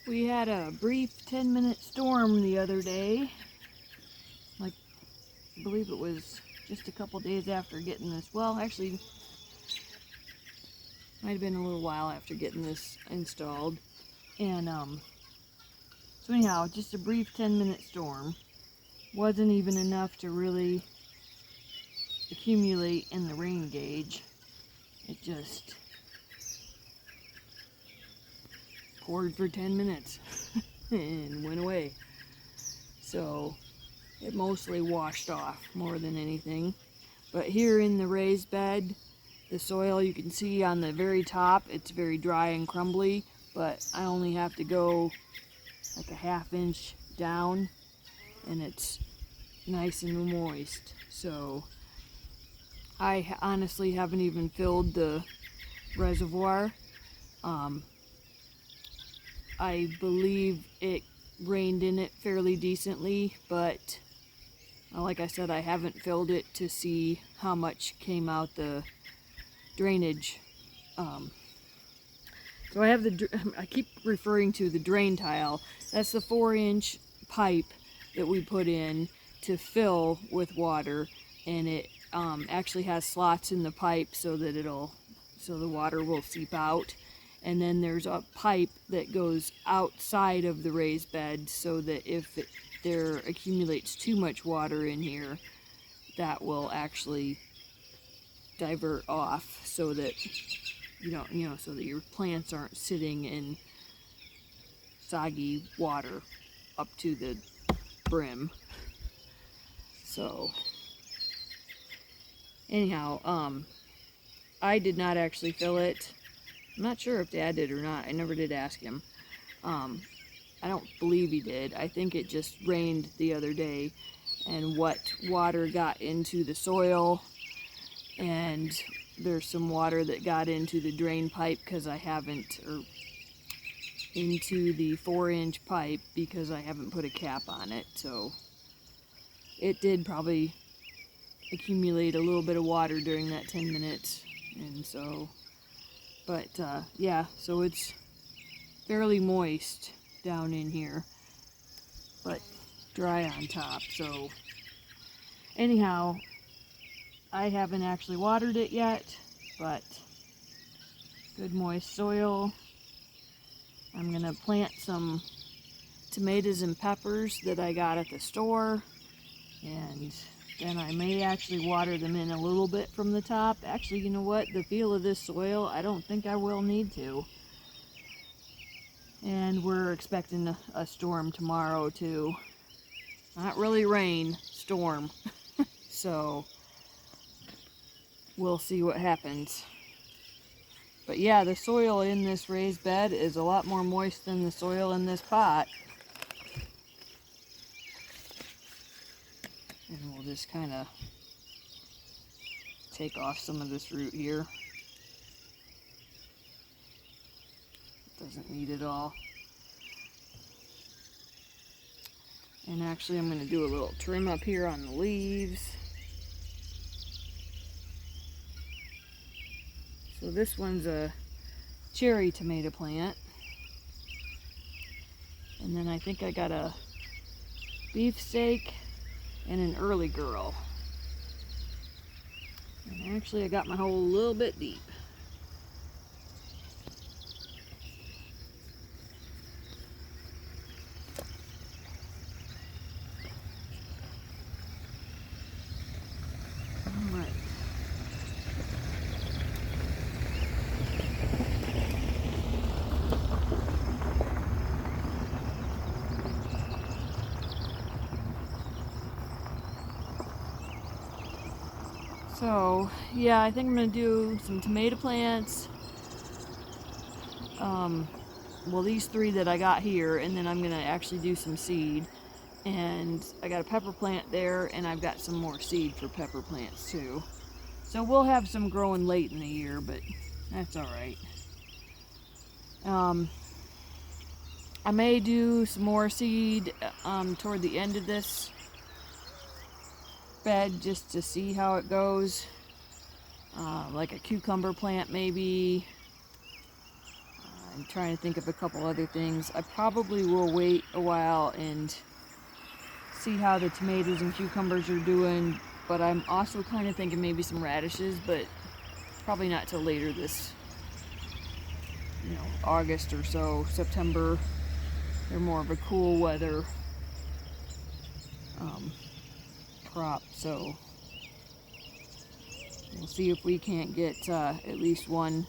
We had a brief 10-minute storm the other day. Like, I believe it was just a couple days after getting this. Well, actually, might have been a little while after getting this installed. And, so anyhow, just a brief 10-minute storm. Wasn't even enough to really accumulate in the rain gauge. It just poured for 10 minutes and went away. So it mostly washed off more than anything. But here in the raised bed, the soil, you can see on the very top, it's very dry and crumbly, but I only have to go like a ½ inch down and it's nice and moist. So I honestly haven't even filled the reservoir. I believe it rained in it fairly decently, but like I said, I haven't filled it to see how much came out the drainage. So I have I keep referring to the drain tile. That's the 4-inch pipe that we put in to fill with water, and it actually has slots in the pipe so that so the water will seep out. And then there's a pipe that goes outside of the raised bed so that if there accumulates too much water in here, that will actually divert off so that so that your plants aren't sitting in soggy water up to the brim. So anyhow, I did not actually fill it. I'm not sure if Dad did or not. I never did ask him. I don't believe he did. I think it just rained the other day, and what water got into the soil, and there's some water that got into the drain pipe because I haven't, or into the 4-inch pipe because I haven't put a cap on it. So it did probably accumulate a little bit of water during that 10 minutes, and so. But yeah, so it's fairly moist down in here, but dry on top. So anyhow, I haven't actually watered it yet, but good moist soil. I'm gonna plant some tomatoes and peppers that I got at the store, and then I may actually water them in a little bit from the top. Actually, you know what? The feel of this soil, I don't think I will need to. And we're expecting a storm tomorrow too. Not really rain, storm. So we'll see what happens. But yeah, the soil in this raised bed is a lot more moist than the soil in this pot. And we'll just kind of take off some of this root here. Doesn't need it all. And actually I'm going to do a little trim up here on the leaves. So this one's a cherry tomato plant. And then I think I got a beefsteak and an early girl. And actually I got my hole a little bit deep. Alright. So, yeah, I think I'm going to do some tomato plants. Well, these 3 that I got here, and then I'm going to actually do some seed. And I got a pepper plant there, and I've got some more seed for pepper plants too. So we'll have some growing late in the year, but that's alright. I may do some more seed toward the end of this bed just to see how it goes. Like a cucumber plant maybe. I'm trying to think of a couple other things. I probably will wait a while and see how the tomatoes and cucumbers are doing, but I'm also kind of thinking maybe some radishes, but probably not till later this, August or so, September. They're more of a cool weather crop, so we'll see if we can't get at least one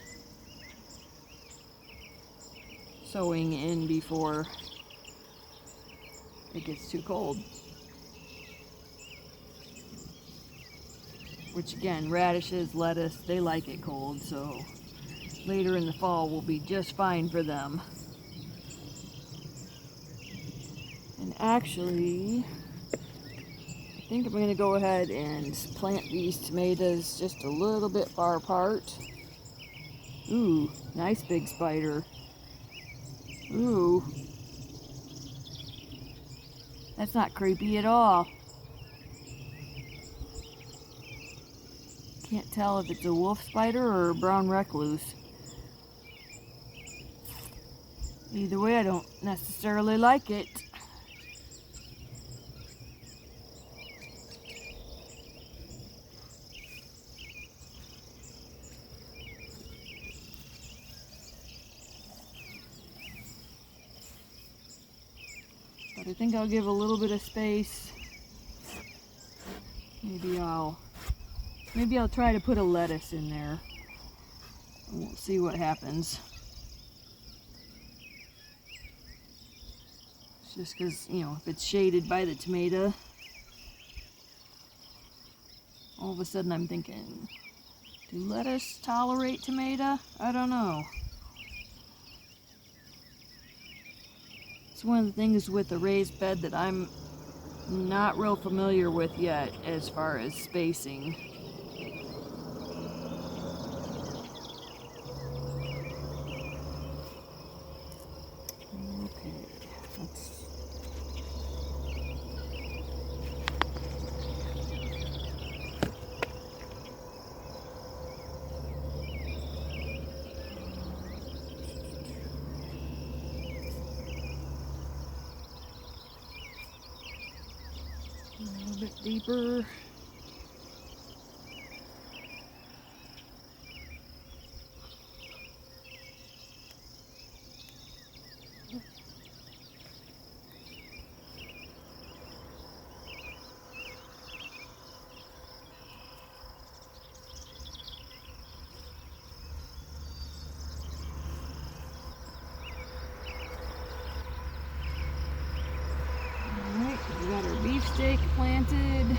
sowing in before it gets too cold. Which again, radishes, lettuce, they like it cold, so later in the fall will be just fine for them. And actually, I think I'm going to go ahead and plant these tomatoes just a little bit far apart. Ooh, nice big spider. Ooh. That's not creepy at all. Can't tell if it's a wolf spider or a brown recluse. Either way, I don't necessarily like it. But I think I'll give a little bit of space. Maybe I'll try to put a lettuce in there. And we'll see what happens. It's just because, if it's shaded by the tomato, all of a sudden I'm thinking, do lettuce tolerate tomato? I don't know. It's one of the things with the raised bed that I'm not real familiar with yet as far as spacing. Okay, a little bit deeper. Alright, we got our beefsteak planted.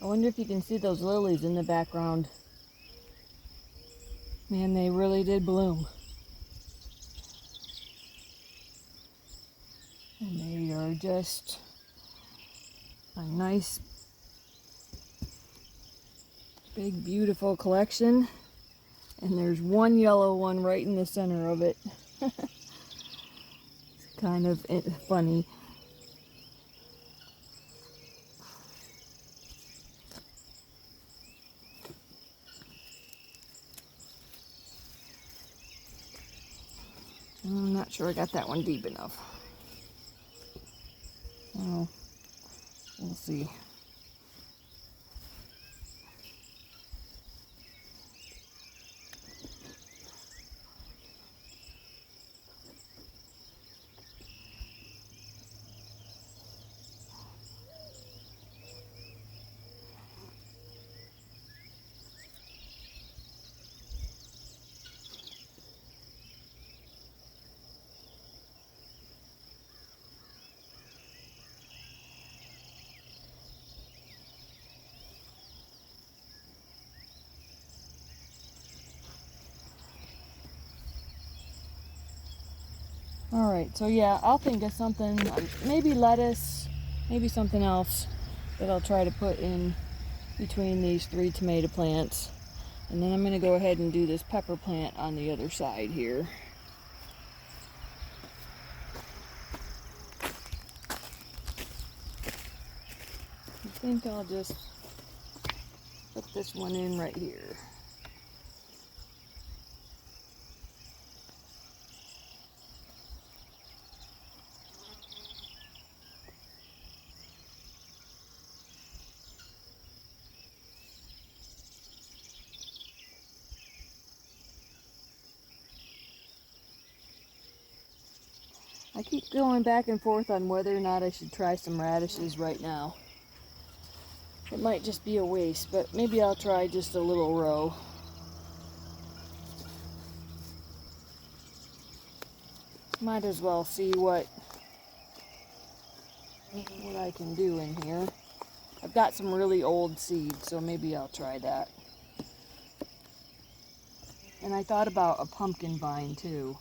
I wonder if you can see those lilies in the background. Man, they really did bloom. And they are just a nice, big, beautiful collection. And there's one yellow one right in the center of it. It's kind of funny. I'm not sure I got that one deep enough. Oh, we'll see. All right, so yeah, I'll think of something, maybe lettuce, maybe something else that I'll try to put in between these 3 tomato plants. And then I'm going to go ahead and do this pepper plant on the other side here. I think I'll just put this one in right here. I keep going back and forth on whether or not I should try some radishes right now. It might just be a waste, but maybe I'll try just a little row. Might as well see what I can do in here. I've got some really old seeds, so maybe I'll try that. And I thought about a pumpkin vine too.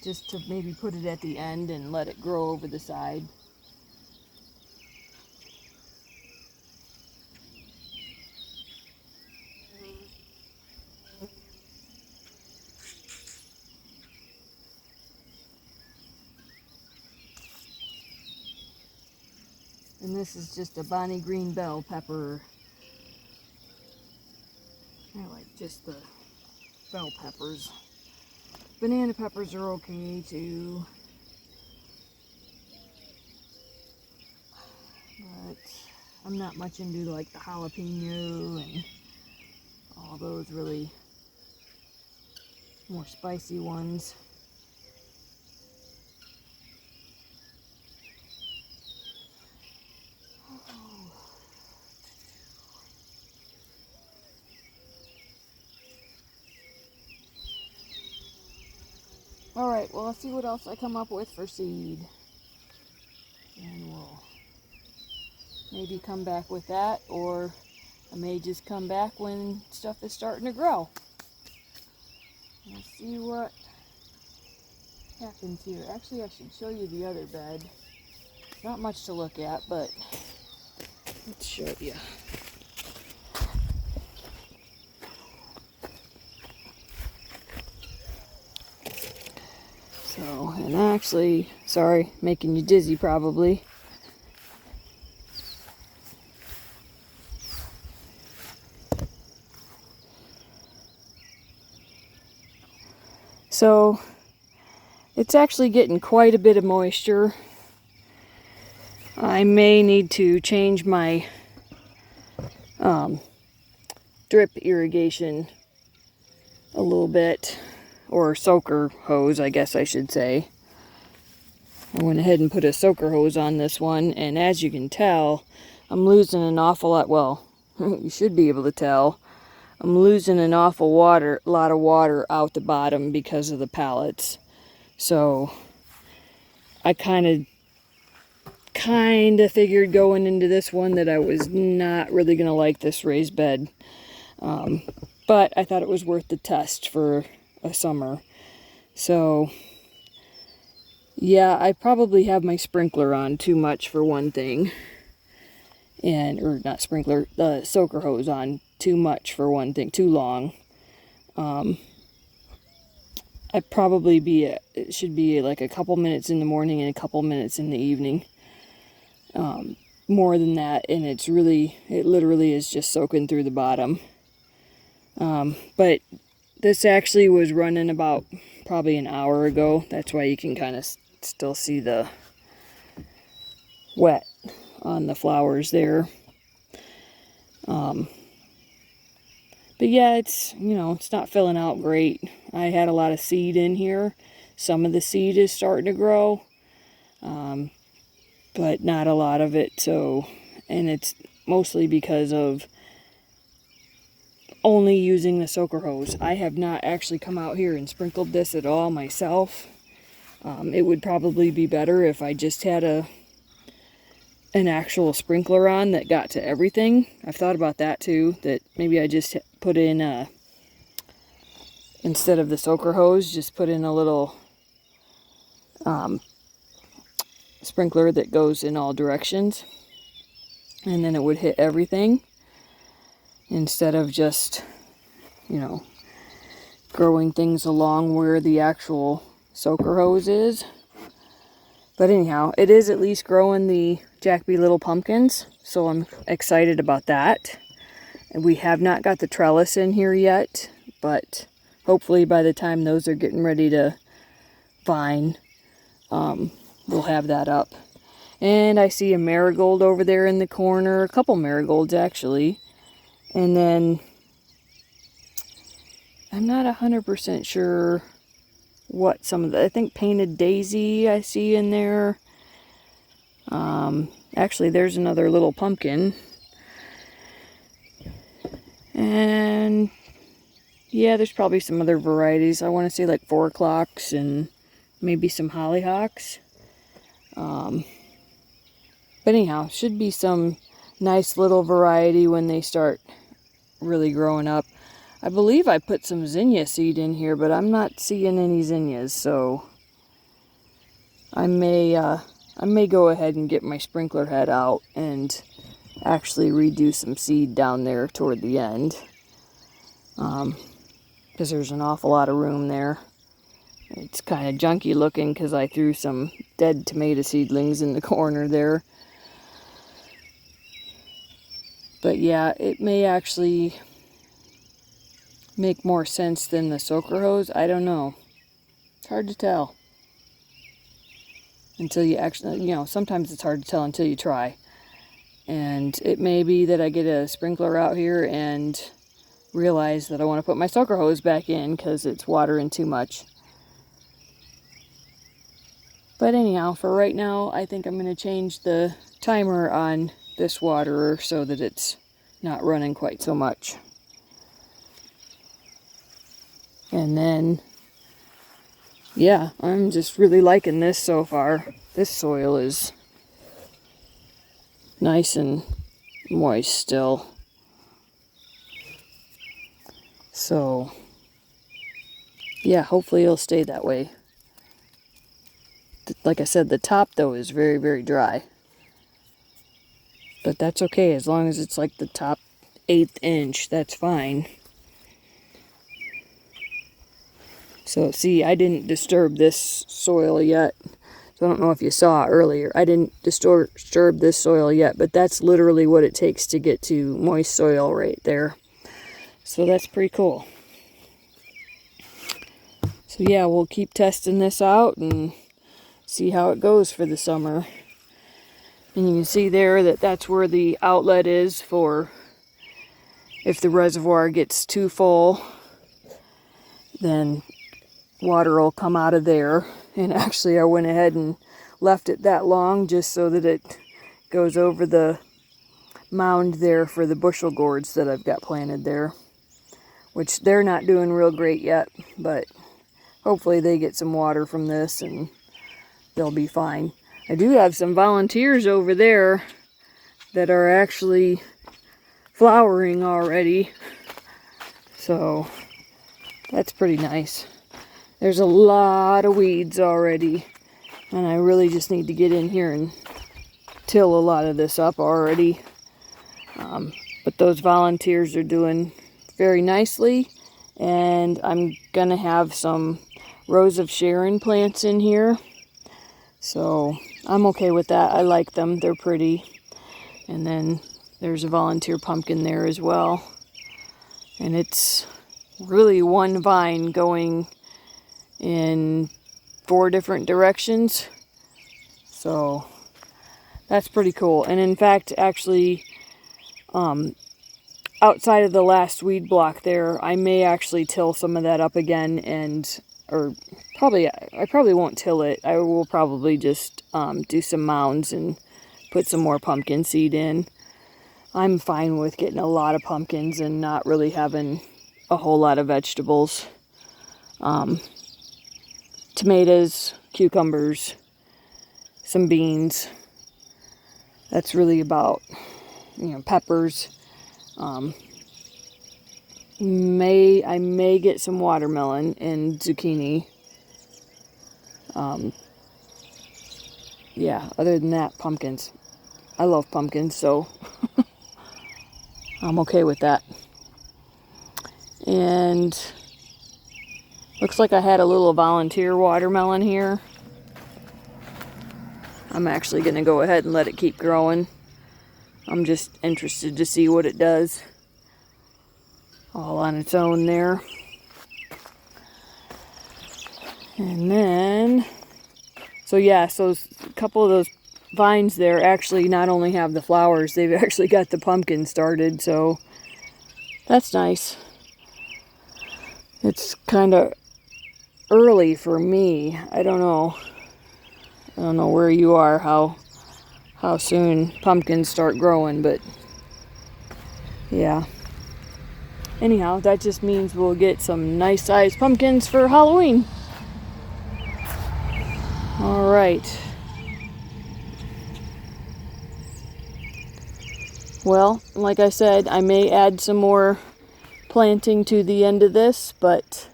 Just to maybe put it at the end and let it grow over the side. And this is just a Bonnie green bell pepper. I like just the bell peppers. Banana peppers are okay too. But I'm not much into like the jalapeno and all those really more spicy ones. Alright, well, let's see what else I come up with for seed. And we'll maybe come back with that, or I may just come back when stuff is starting to grow. Let's see what happens here. Actually, I should show you the other bed. Not much to look at, but let's show you. So, and actually, sorry, making you dizzy probably. So, it's actually getting quite a bit of moisture. I may need to change my drip irrigation a little bit. Or soaker hose, I guess I should say. I went ahead and put a soaker hose on this one, and as you can tell, I'm losing an awful lot. Well, you should be able to tell. I'm losing an awful lot of water out the bottom because of the pallets. So I kind of figured going into this one that I was not really going to like this raised bed. But I thought it was worth the test for a summer. So yeah, I probably have my sprinkler on too much for one thing. Or not sprinkler, the soaker hose on too much for one thing, too long. It should be like a couple minutes in the morning and a couple minutes in the evening. More than that, and it literally is just soaking through the bottom. But this actually was running about probably an hour ago. That's why you can kind of still see the wet on the flowers there. But yeah, it's not filling out great. I had a lot of seed in here. Some of the seed is starting to grow, but not a lot of it. So, and it's mostly because of only using the soaker hose. I have not actually come out here and sprinkled this at all myself. It would probably be better if I just had an actual sprinkler on that got to everything. I've thought about that too, that maybe I just put in instead of the soaker hose, just put in a little sprinkler that goes in all directions, and then it would hit everything instead of just, you know, growing things along where the actual soaker hose is. But anyhow, it is at least growing the Jacoby little pumpkins, so I'm excited about that. And we have not got the trellis in here yet, but hopefully by the time those are getting ready to vine, we'll have that up. And I see a marigold over there in the corner, a couple marigolds actually. And then I'm not 100% sure what some of the, I think painted daisy I see in there. Actually, there's another little pumpkin. And yeah, there's probably some other varieties. I want to say like 4 o'clocks and maybe some hollyhocks. But anyhow, should be some nice little variety when they start really growing up. I believe I put some zinnia seed in here, but I'm not seeing any zinnias, so I may go ahead and get my sprinkler head out and actually redo some seed down there toward the end, because there's an awful lot of room there. It's kind of junky looking because I threw some dead tomato seedlings in the corner there. But yeah, it may actually make more sense than the soaker hose. I don't know. It's hard to tell until you actually, you know, sometimes it's hard to tell until you try. And it may be that I get a sprinkler out here and realize that I want to put my soaker hose back in because it's watering too much. But anyhow, for right now, I think I'm going to change the timer on this waterer so that it's not running quite so much. And then, yeah, I'm just really liking this so far. This soil is nice and moist still. So, yeah, hopefully it'll stay that way. Like I said, the top though is very, very dry. But that's okay, as long as it's like the top 1/8 inch, that's fine. So see, I didn't disturb this soil yet. So I don't know if you saw earlier. I didn't disturb this soil yet, but that's literally what it takes to get to moist soil right there. So that's pretty cool. So yeah, we'll keep testing this out and see how it goes for the summer. And you can see there that that's where the outlet is for if the reservoir gets too full, then water will come out of there. And actually I went ahead and left it that long just so that it goes over the mound there for the bushel gourds that I've got planted there, which they're not doing real great yet, but hopefully they get some water from this and they'll be fine. I do have some volunteers over there that are actually flowering already, so that's pretty nice. There's a lot of weeds already, and I really just need to get in here and till a lot of this up already. But those volunteers are doing very nicely, and I'm gonna have some Rose of Sharon plants in here, so I'm okay with that. I like them, they're pretty. And then there's a volunteer pumpkin there as well, and it's really one vine going in 4 different directions, so that's pretty cool. And in fact, actually, outside of the last weed block there, I may actually till some of that up again, and I probably won't till it. I will probably just do some mounds and put some more pumpkin seed in. I'm fine with getting a lot of pumpkins and not really having a whole lot of vegetables. Tomatoes, cucumbers, some beans. That's really about, peppers. I may get some watermelon and zucchini. Yeah, other than that, pumpkins. I love pumpkins, so I'm okay with that. And looks like I had a little volunteer watermelon here. I'm actually going to go ahead and let it keep growing. I'm just interested to see what it does all on its own there. And then, so yeah, so a couple of those vines there actually not only have the flowers, they've actually got the pumpkin started, so that's nice. It's kind of early for me. I don't know where you are, how soon pumpkins start growing, but yeah. Anyhow, that just means we'll get some nice sized pumpkins for Halloween. All right. Well, like I said, I may add some more planting to the end of this, but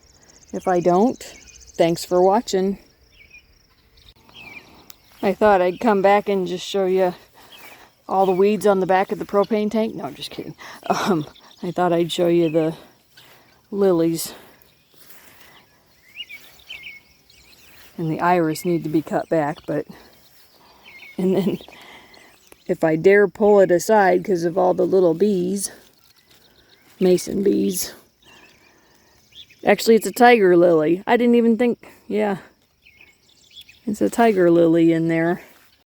if I don't, thanks for watching. I thought I'd come back and just show you all the weeds on the back of the propane tank. No, I'm just kidding. I thought I'd show you the lilies. And the iris need to be cut back, but... And then, if I dare pull it aside because of all the little bees, mason bees. Actually, it's a tiger lily. I didn't even think, yeah. It's a tiger lily in there.